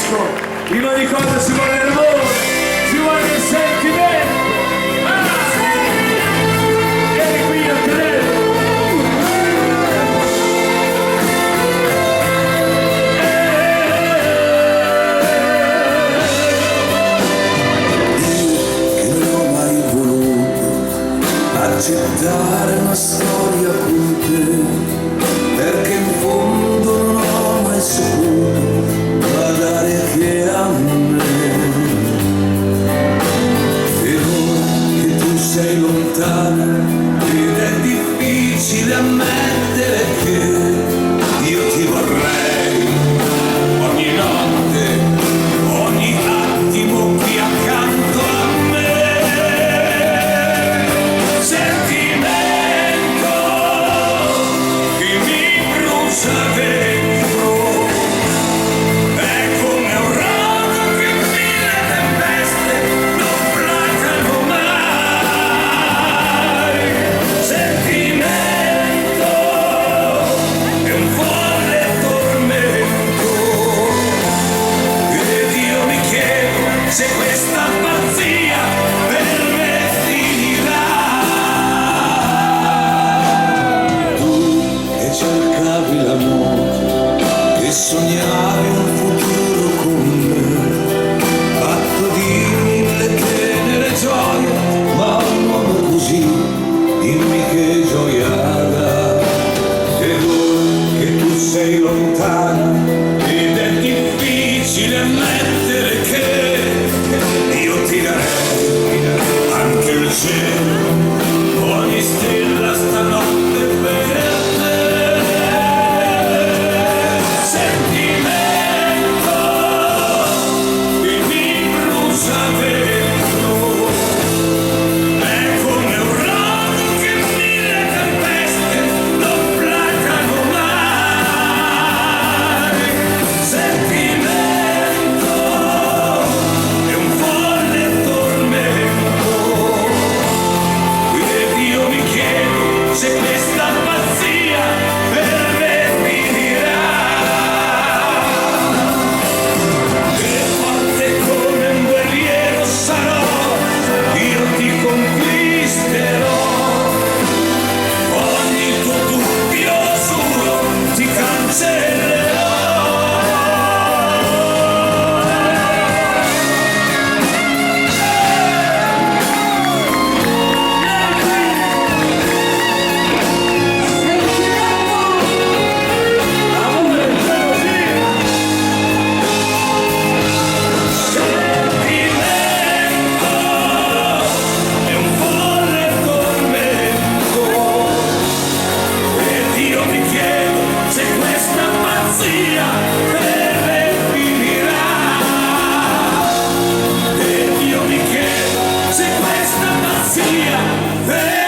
disco, in ogni cosa si vuole l'amore, si vuole il sentimento. Vieni qui, io credo. Io che non ho mai voluto accettare una storia con te, perché in fondo non ho mai saputo guardare che a me. E ora che tu sei lontana ed è difficile ammettere che io ti vorrei ogni notte, ogni attimo qui accanto a me. Sentimento che mi brucia dentro, è come un rogo che mille tempeste non placano mai. Sentimento è un folle tormento, ed io mi chiedo se questa pazzia per me finirà. Tu che cercavi l'amore, che sognavi un futuro con me, fatto di mille tenere gioie, ma un uomo così, dimmi che gioia dà. Ed ora che tu sei lontana ed è difficile ammettere che io ti darei anche il cielo, ogni stella stanotte per te. Sentimento che mi brucia dentro, è come un rogo che mille tempeste non placano mai. Sentimento è un folle tormento, ed io mi chiedo se questa pazzia per me finirà. E forte come un guerriero sarò, io ti conquisterò, ogni tuo dubbio oscuro ti cancellerò. Amore, fai così. Sentimento è un folle tormento, ed io mi chiedo se questa pazzia per me finirà. Ed io mi chiedo se questa pazzia per